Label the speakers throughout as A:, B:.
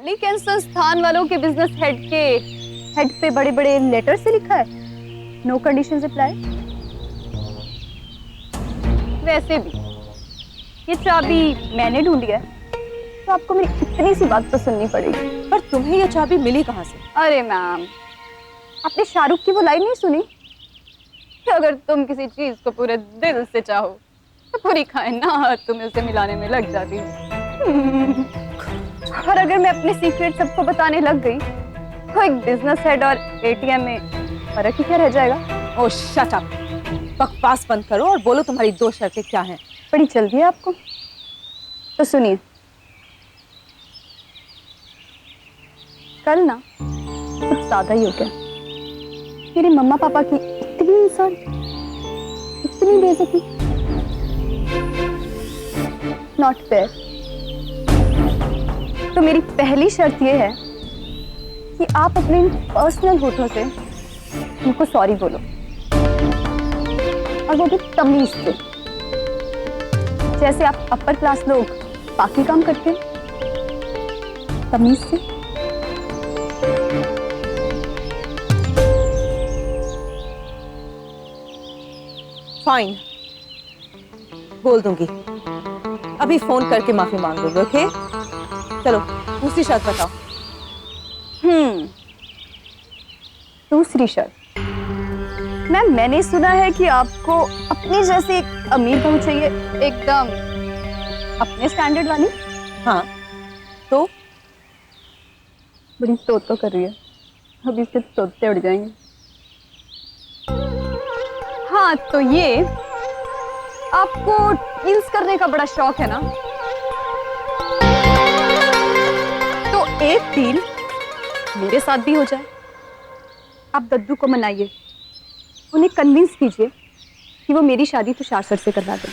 A: लेकिन संस्थान वालों के बिजनेस हेड पे बड़े बड़े लेटर से लिखा है नो कंडीशंस अप्लाई। वैसे भी ये चाबी मैंने ढूंढी है तो आपको मेरी इतनी सी बात तो सुननी पड़ेगी।
B: पर तुम्हें ये चाबी मिली कहाँ से?
A: अरे मैम, आपने शाहरुख की वो लाइन नहीं सुनी कि अगर तुम किसी चीज को पूरे दिल से चाहो तो पूरी कायनात तुम्हें उसे मिलाने में लग जाती है। और अगर मैं अपने सीक्रेट सबको बताने लग गई तो एक बिजनेस हेड और एटीएम में फर्क ही क्या रह जाएगा?
B: ओह शट अप, बकवास बंद करो और बोलो तुम्हारी 2 शर्तें क्या हैं?
A: बड़ी जल्दी है आपको, तो सुनिए। कल ना कुछ ज्यादा ही हो गया। मेरे मम्मा पापा की इतनी इंसान, इतनी बेइज्जती, नॉट फेयर। तो मेरी पहली शर्त ये है कि आप अपने पर्सनल होठों से उनको सॉरी बोलो, और वो भी तमीज से, जैसे आप अपर क्लास लोग बाकी काम करते हैं, तमीज से।
B: फाइन, बोल दूंगी। अभी फोन करके माफी मांग लूंगी। ओके, चलो दूसरी शर्त बताओ।
A: दूसरी शर्त मैम, मैंने सुना है कि आपको अपनी जैसी एक अमीर बहू चाहिए, एकदम अपने स्टैंडर्ड वाली।
B: हाँ तो
A: बड़ी तो कर रही है, अभी इसके तोते उड़ जाएंगे। हाँ तो ये आपको रील्स करने का बड़ा शौक है ना, तो एक डील मेरे साथ भी हो जाए। आप दद्दू को मनाइए, उन्हें कन्विंस कीजिए कि वो मेरी शादी तुषार सर से करवा दें।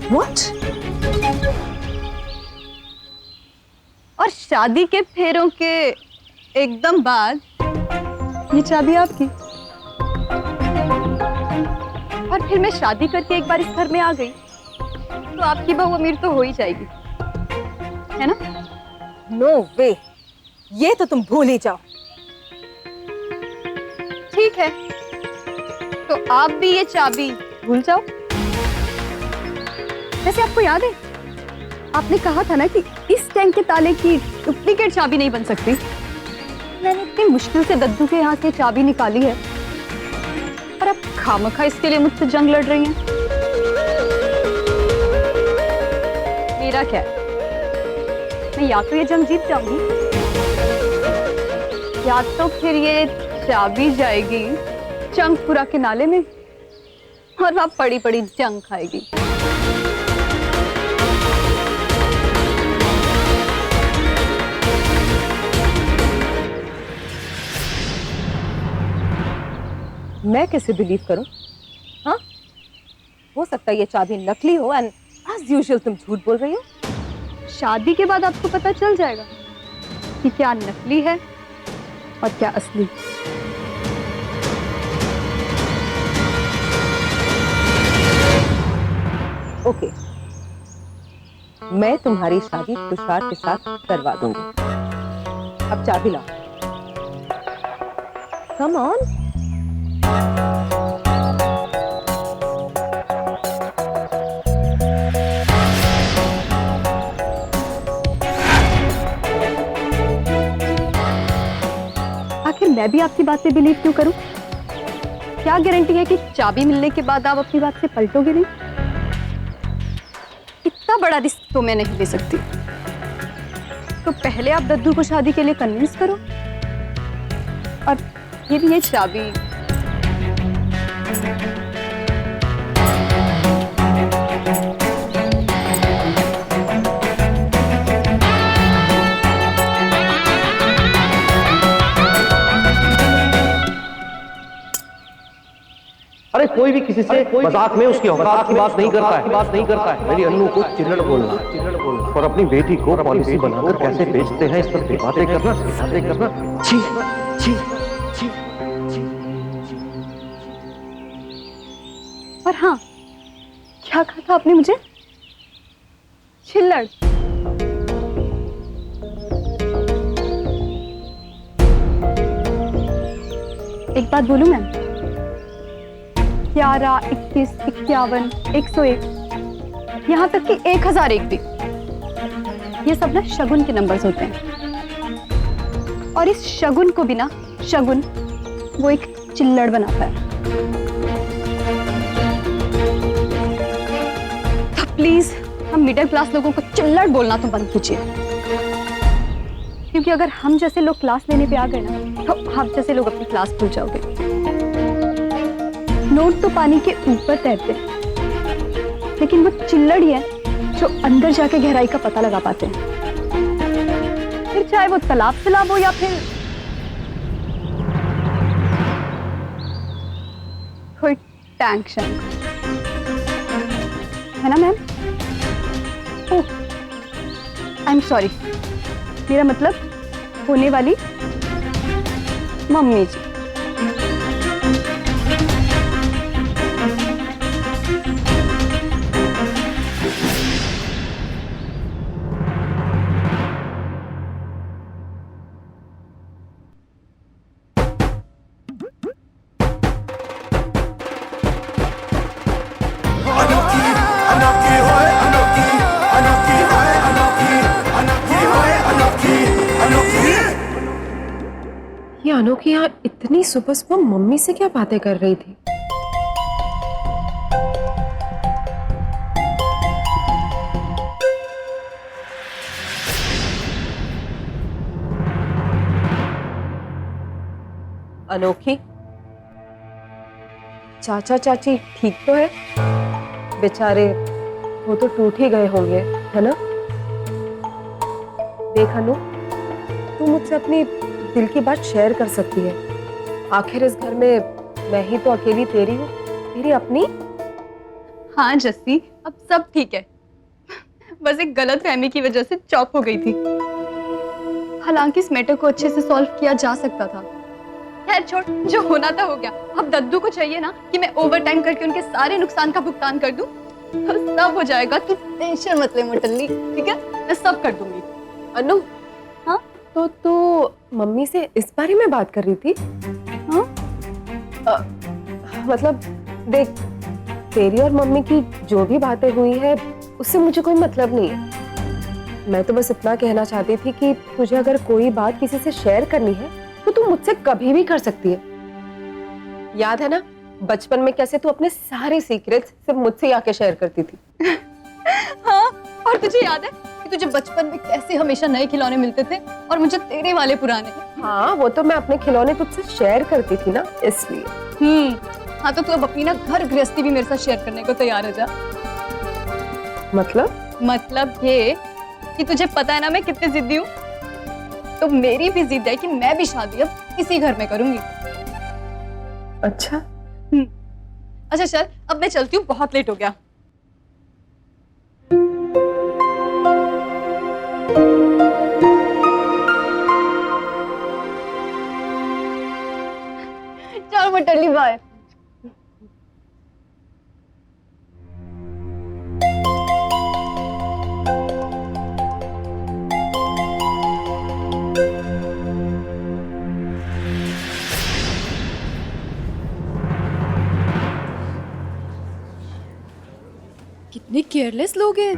B: What?
A: और शादी के फेरों के एकदम बाद ये चाबी आपकी। और फिर मैं शादी करके एक बार इस घर में आ गई तो आपकी बहू अमीर तो हो ही जाएगी, है ना?
B: नो वे, ये तो तुम भूल ही जाओ।
A: ठीक है, तो आप भी ये चाबी भूल जाओ। वैसे आपको याद है, आपने कहा था ना कि इस टैंक के ताले की डुप्लीकेट चाबी नहीं बन सकती। मैंने इतनी मुश्किल से दद्दू के यहाँ से चाबी निकाली है और अब खामखा इसके लिए मुझसे जंग लड़ रही हैं। मेरा क्या है, मैं या तो ये जंग जीत जाऊंगी या तो फिर ये चाबी जाएगी चंगपुरा के नाले में और आप बड़ी बड़ी जंग खाएगी।
B: मैं कैसे बिलीव करूं? हाँ, हो सकता है ये चाबी नकली हो एंड एज यूजुअल तुम झूठ बोल रही हो।
A: शादी के बाद आपको पता चल जाएगा कि क्या नकली है और क्या असली।
B: ओके, मैं तुम्हारी शादी तुषार के साथ करवा दूंगी। अब चाबी लाओ। Come on.
A: आखिर मैं भी आपकी बात पे बिलीव क्यों करूं? क्या गारंटी है कि चाबी मिलने के बाद आप अपनी बात से पलटोगे नहीं? इतना बड़ा रिस्क तो मैं नहीं ले सकती। तो पहले आप दद्दू को शादी के लिए कन्विंस करो और फिर ये चाबी।
C: अरे कोई भी किसी से मजाक में उसकी औकात की बात नहीं करता है। मेरी अन्नू को चिल्लड़ बोलना और अपनी बेटी को पॉलिसी बनाकर कैसे बेचते हैं इस पर बातें करना। छी छी छी छी।
A: और हाँ, क्या कहा था आपने मुझे? छिल्लड़। एक बात बोलूं मैम, 11, 21, 51, 101, यहाँ तक कि 1001 भी, ये सब ना शगुन के नंबर्स होते हैं। और इस शगुन को भी ना, शगुन वो एक चिल्लड़ बनाता है। तो प्लीज हम मिडिल क्लास लोगों को चिल्लड़ बोलना तो बंद कीजिए, क्योंकि अगर हम जैसे लोग क्लास लेने पे आ गए ना, तो आप जैसे लोग अपनी क्लास भूल जाओगे। नोट तो पानी के ऊपर तैरते हैं, लेकिन वो चिल्लड़ ही है जो अंदर जाके गहराई का पता लगा पाते हैं। फिर चाहे वो तालाब तालाब हो या फिर कोई टैंक शैंक, है ना ma'am? Oh, I am sorry, मेरा मतलब होने वाली मम्मी जी।
D: ये अनोखी यहाँ इतनी सुबह सुबह मम्मी से क्या बातें कर रही थी?
B: अनोखी, चाचा चाची ठीक तो है? बेचारे वो तो टूट ही गए होंगे, है ना? देख अनु, तू मुझसे अपनी दिल की बात शेयर कर सकती है। आखिर इस घर में मैं ही तो अकेली तेरी हूँ, तेरी अपनी।
A: हाँ जस्सी, अब सब ठीक है, बस एक गलतफहमी की वजह से चॉप हो गई थी। हालांकि इस मैटर को अच्छे से सॉल्व किया जा सकता था। खैर छोड़, जो होना था हो गया। अब दद्दू को चाहिए ना कि मैं ओवर टाइम करके उनके सारे नुकसान का भुगतान कर दूं, तो सब हो जाएगा। तू टेंशन मत ले मोटल्ली, ठीक है? मैं सब कर दूंगी।
B: अनु,
D: हाँ तो तू मम्मी से इस बारे में बात कर रही थी?
A: हाँ
B: मतलब देख, तेरी और मम्मी की जो भी बातें हुई है उससे मुझे कोई मतलब नहीं है। मैं तो बस इतना कहना चाहती थी कि तुझे अगर कोई बात किसी से शेयर करनी है तो तू मुझसे कभी भी कर सकती है। याद है ना बचपन में कैसे तू अपने सारे सीक्रेट्स सिर्फ मुझसे ही आके शेयर करती थी?
A: हाँ, और तुझे याद है कि तुझे बचपन में कैसे हमेशा नए खिलौने मिलते थे और मुझे तेरे वाले पुराने?
B: हाँ, वो तो मैं अपने खिलौने तुझसे शेयर करती थी ना, इसलिए।
A: हाँ तो तू अब अपनी ना घर गृहस्थी भी मेरे साथ शेयर करने को तैयार हो जा। मतलब ये कि तुझे पता है ना मैं कितनी जिद्दी हूँ, तो मेरी भी जिद है कि मैं भी शादी अब इसी घर में करूंगी।
B: अच्छा,
A: अच्छा चल, अब मैं चलती हूँ, बहुत लेट हो गया। चलो मटली, बाय। कितने केयरलेस लोग हैं।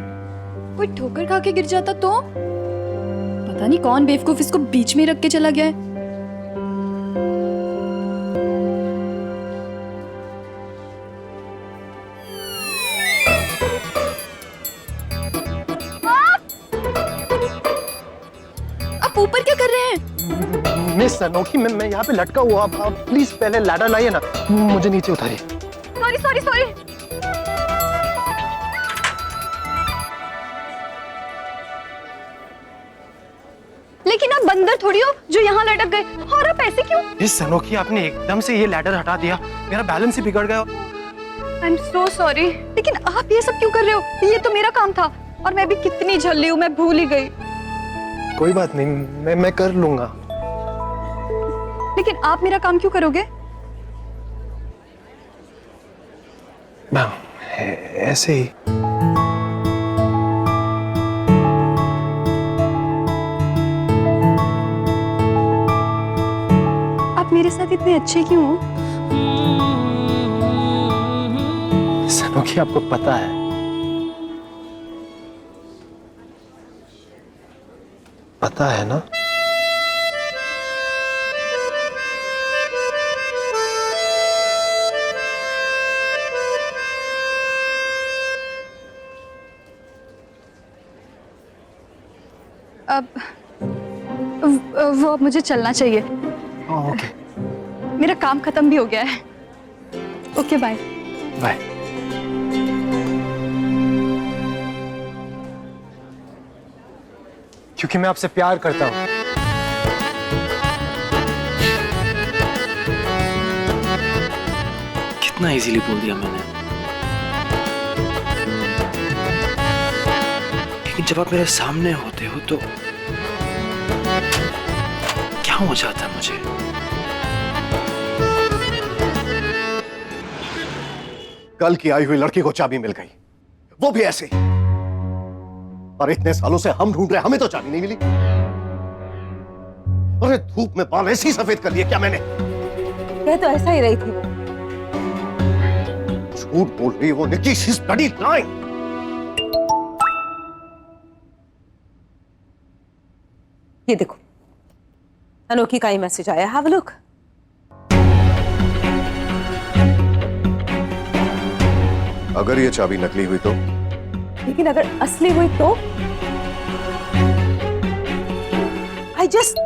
A: कोई ठोकर खा के गिर जाता तो पता नहीं कौन बेवकूफ इसको बीच में रख के चला गया है। आप ऊपर क्या कर रहे हैं?
E: मिस अनोखी, मैं यहाँ पे लटका हुआ। आप प्लीज पहले लैडर लाइए ना, मुझे नीचे उतारिए।
A: Sorry sorry sorry. लेकिन आप बंदर थोड़ी हो जो यहाँ लटक गए, और आप ऐसे क्यों?
E: मिस अनोखी, आपने एकदम से ये लैडर हटा दिया, मेरा बैलेंस ही बिगड़ गया।
A: आई एम सो सॉरी, लेकिन आप ये सब क्यों कर रहे हो? ये तो मेरा काम था, और मैं भी कितनी झल्ली हूँ, मैं भूल ही गई।
E: कोई बात नहीं, मैं कर लूंगा।
A: लेकिन आप मेरा काम क्यों करोगे?
E: ऐसे ही।
A: आप मेरे साथ इतने अच्छे क्यों हो?
E: सनोखी, आपको पता है, पता है ना?
A: अब वो अब मुझे चलना चाहिए।
E: ओके,
A: मेरा काम खत्म भी हो गया है। Okay bye.
E: बाय। क्योंकि मैं आपसे प्यार करता हूं।
F: कितना इजीली बोल दिया मैंने। लेकिन जब आप मेरे सामने होते हो तो क्या हो जाता है मुझे?
C: कल की आई हुई लड़की को चाबी मिल गई, वो भी ऐसे। और इतने सालों से हम ढूंढ रहे, हमें तो चाबी नहीं मिली। अरे धूप में बाल ऐसे ही सफेद कर लिए क्या मैंने?
B: कह तो ऐसा ही रही थी वो।
C: झूठ बोल रही है वो Nikki, she is bloody lying.
B: ये देखो, अनोखी का ही मैसेज आया, हैव अ लुक।
C: अगर ये चाबी नकली हुई तो?
B: लेकिन अगर असली हुई तो? आई जस्ट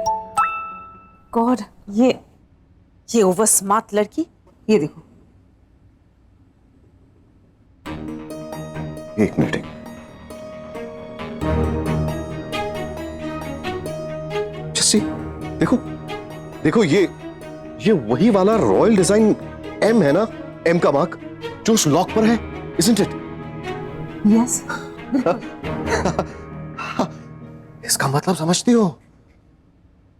B: गॉड, ये ओवर स्मार्ट लड़की। ये देखो,
C: एक मिनट। जस्सी, देखो देखो, ये वही वाला रॉयल डिजाइन एम है ना? एम का मार्क जो उस लॉक पर है, isn't it?
B: यस।
C: इसका मतलब समझती हो?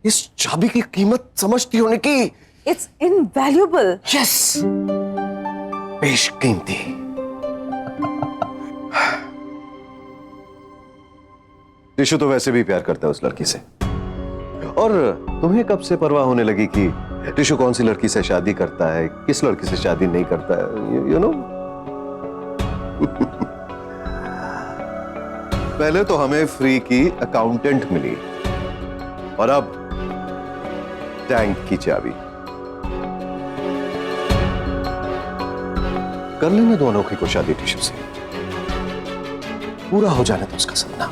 C: इस चाबी की कीमत समझती हो निकी?
B: It's invaluable.
C: यस, बेशकीमती। टिशु तो वैसे भी प्यार करता है उस लड़की से। और तुम्हें कब से परवाह होने लगी कि टिशु कौन सी लड़की से शादी करता है, किस लड़की से शादी नहीं करता है? यू नो, पहले तो हमें फ्री की अकाउंटेंट मिली और अब टैंक की चाबी। कर लेने दो अनोखी को शादी टिशु से, पूरा हो जाने दो उसका सपना,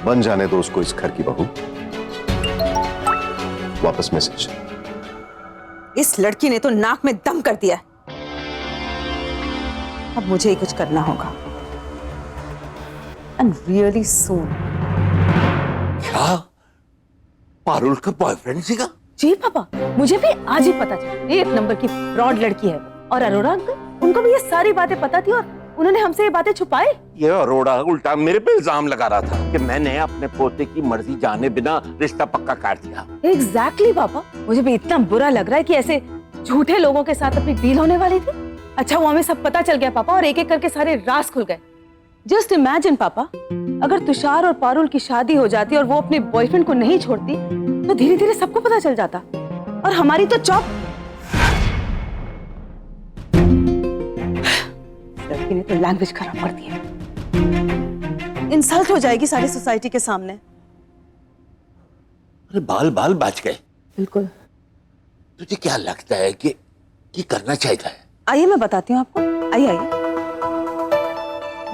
C: बन जाने दो उसको इस घर की बहू। वापस मैसेज।
B: इस लड़की ने तो नाक में दम कर दिया। अब मुझे ही कुछ करना होगा, एंड रियली सून।
G: क्या पारुल का बॉयफ्रेंड सीगा?
B: जी पापा, मुझे भी आज ही पता चला। एक नंबर की फ्रॉड लड़की है वो। और अरोड़ा अंकल, उनको भी ये सारी बातें पता थी और उन्होंने हमसे ये बातें छुपाई।
G: ये अरोड़ा उल्टा मेरे पे इल्जाम लगा रहा था कि मैंने अपने पोते की मर्जी जाने बिना रिश्ता पक्का काट दिया।
B: एग्जैक्टली पापा, मुझे भी इतना बुरा लग रहा है कि ऐसे झूठे लोगों के साथ अपनी डील होने वाली थी। अच्छा वो हमें सब पता चल गया पापा, और एक एक करके सारे राज खुल गए। जस्ट इमेजिन पापा, अगर तुषार और पारुल की शादी हो जाती और वो अपने बॉयफ्रेंड को नहीं छोड़ती तो धीरे धीरे सबको पता चल जाता और हमारी तो चौप। लड़की ने तो लैंग्वेज खराब कर दी है। इंसल्ट हो जाएगी सारी सोसाइटी के सामने।
G: अरे बाल बाल बच गए।
B: बिल्कुल।
G: तुझे क्या लगता है कि करना चाहिए?
B: आइए मैं बताती हूँ आपको, आइए आइए।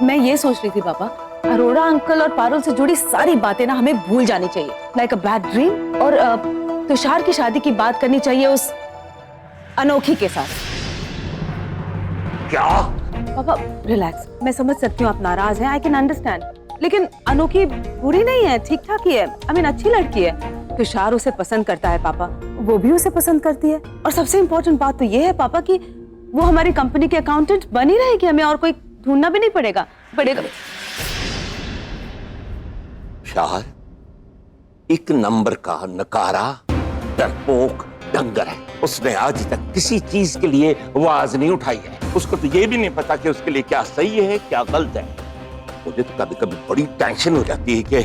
B: मैं ये सोच रही थी पापा, अरोड़ा अंकल और पारुल से जुड़ी सारी बातें ना हमें भूल जानी चाहिए, लाइक अ बैड ड्रीम। और तुषार की शादी की बात करनी चाहिए उस अनोखी के साथ।
G: क्या?
B: पापा रिलैक्स, मैं समझ सकती हूँ आप नाराज हैं, आई कैन अंडरस्टैंड, लेकिन अनोखी बुरी नहीं है, ठीक ठाक ही है। आई मीन अच्छी लड़की है। तुषार उसे पसंद करता है पापा, वो भी उसे पसंद करती है। और सबसे इम्पोर्टेंट बात तो ये है पापा कि वो हमारी कंपनी के अकाउंटेंट बनी रहेगी, हमें और कोई ढूंढना भी नहीं पड़ेगा।
G: यार, एक नंबर का नकारा, डरपोक, डंगर है। उसने आज तक किसी चीज के लिए आवाज नहीं उठाई है। उसको तो ये भी नहीं पता कि उसके लिए क्या सही है क्या गलत है। मुझे तो कभी कभी बड़ी टेंशन हो जाती है कि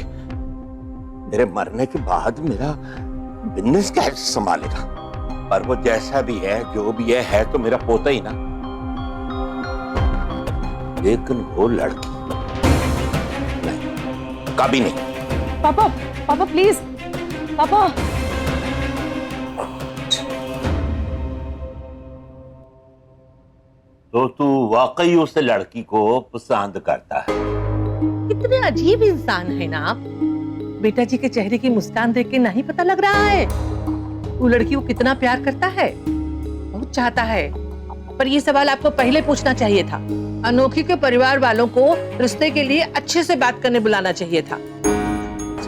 G: मेरे मरने के बाद मेरा बिजनेस कैसे संभालेगा। पर वो जैसा भी है जो भी है तो मेरा पोता ही ना। लेकिन वो लड़की नहीं, कभी नहीं।
A: पापा पापा प्लीज पापा।
G: तो तू वाकई उस लड़की को पसंद करता है?
H: कितने अजीब इंसान है ना आप। बेटा जी के चेहरे की मुस्कान देख के नहीं पता लग रहा है वो लड़की को कितना प्यार करता है, बहुत चाहता है। पर ये सवाल आपको पहले पूछना चाहिए था। अनोखी के परिवार वालों को रिश्ते के लिए अच्छे से बात करने बुलाना चाहिए था।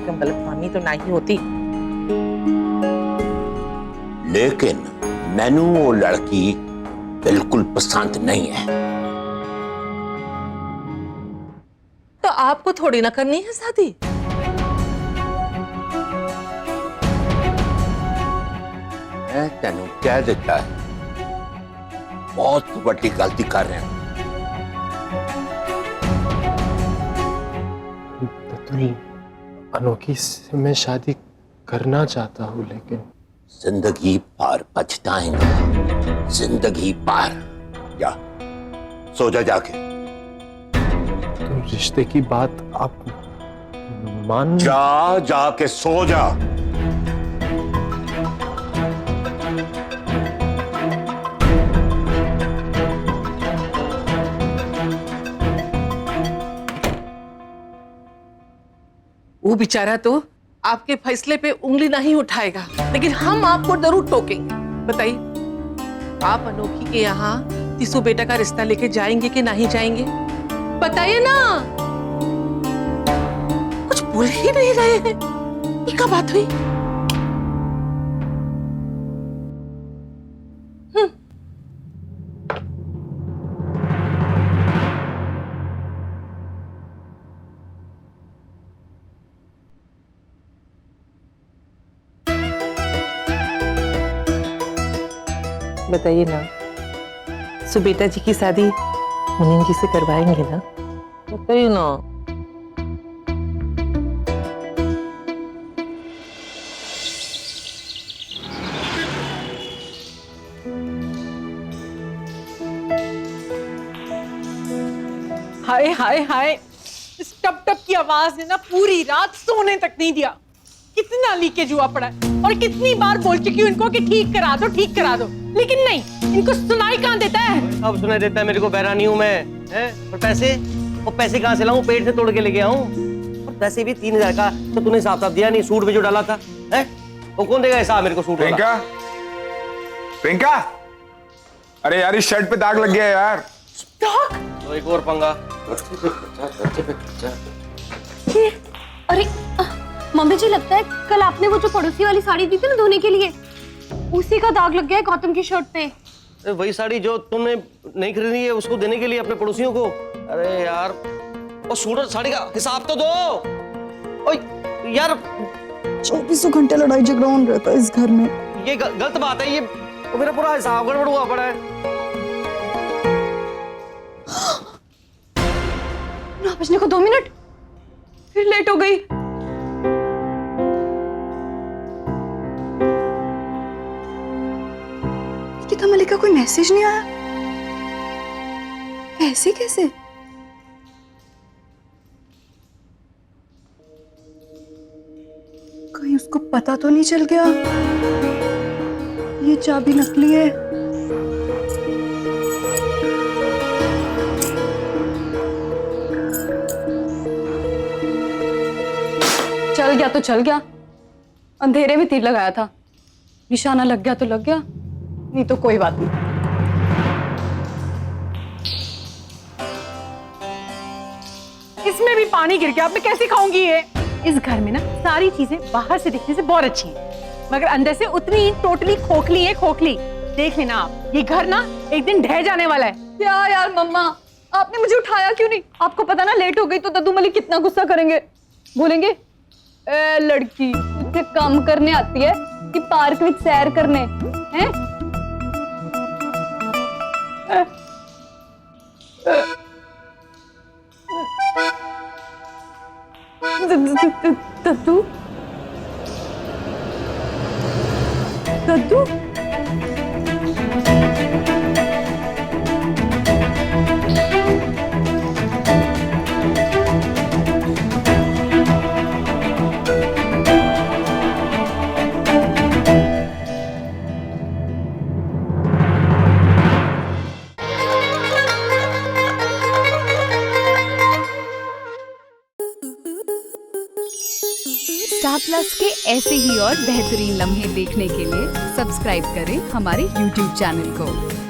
H: गलतफहमी तो नहीं होती।
G: लेकिन मैनू वो लड़की बिल्कुल पसंद नहीं है।
H: तो आपको थोड़ी ना करनी है शादी।
G: मैं तेनू कह देता है बहुत बड़ी गलती कर रहे हैं।
E: अनोखी से मैं शादी करना चाहता हूँ, लेकिन
G: जिंदगी भर पछताएंगे, जिंदगी भर। जा सो जा जाके।
E: तो रिश्ते की बात आप मान
G: जाके सो जा।
H: वो बेचारा तो आपके फैसले पे उंगली नहीं उठाएगा, लेकिन हम आपको जरूर टोकेंगे। बताइए, आप अनोखी के यहाँ तीसू बेटा का रिश्ता लेके जाएंगे कि नहीं जाएंगे? बताइए ना। कुछ बोल ही नहीं रहे हैं। ये क्या बात हुई? बताइए ना, सुबेटा जी की शादी मुनीम जी से करवाएंगे ना? बताइए ना।
I: हाय हाय हाय, इस टप टप की आवाज ने ना पूरी रात सोने तक नहीं दिया। कितना लीकेज हुआ पड़ा है और कितनी बार बोल चुकी हूँ इनको कि ठीक करा दो, ठीक करा दो, लेकिन नहीं, इनको सुनाई कहाँ देता है।
J: अब सुनाई देता है, मेरे को बहरा नहीं हूँ मैं। और पैसे, वो पैसे कहाँ से लाऊं? पेट से तोड़ के लेके आऊं। और पैसे भी 3000 का तो तूने हिसाब साफ दिया नहीं, सूट में जो डाला था। वो कौन देगा हिसाब मेरे को सूट वाला?
K: पिंका, पिंका, अरे यार इस शर्ट पे दाग लग गया यार।
I: दाग?
J: तो एक और पंगा।
A: अरे मम्मी जी, लगता है कल आपने वो जो पड़ोसी वाली साड़ी दी थी ना धोने के लिए, उसी का दाग लग गया है गौतम की शर्ट पे।
J: वही साड़ी जो तुमने नहीं खरीदी है उसको देने के लिए अपने पड़ोसियों को। अरे यार, और सूट और साड़ी का हिसाब तो दो। ओए यार,
L: 24 घंटे लड़ाई झगड़ा हो रहता है इस घर में।
J: ये गलत बात है। ये तो मेरा पूरा हिसाब गड़बड़ हुआ पड़ा है।
A: ना बजने को 2 मिनट, फिर लेट हो गई। गीता मलिक का कोई मैसेज नहीं आया। ऐसे कैसे? कहीं उसको पता तो नहीं चल गया ये चाबी नकली है। चल गया तो चल गया, अंधेरे में तीर लगाया था, निशाना लग गया तो लग गया, नहीं तो कोई बात नहीं।
I: इसमें भी पानी गिर गया, अब मैं कैसे खाऊंगी ये? इस घर में ना सारी चीजें बाहर से दिखने से बहुत अच्छी हैं, मगर अंदर से उतनी ही टोटली खोखली है, खोखली। देख लेना आप, ये घर ना एक दिन ढह जाने वाला है।
A: क्या यार मम्मा, आपने मुझे उठाया क्यों नहीं? आपको पता ना लेट हो गई तो दद्दू मलिक कितना गुस्सा करेंगे, बोलेंगे ए लड़की तुझे काम करने आती है, कि पार्क में सैर करने हैं? दद्दू दद्दू
M: स्टार प्लस के ऐसे ही और बेहतरीन लम्हे देखने के लिए सब्सक्राइब करें हमारे YouTube चैनल को।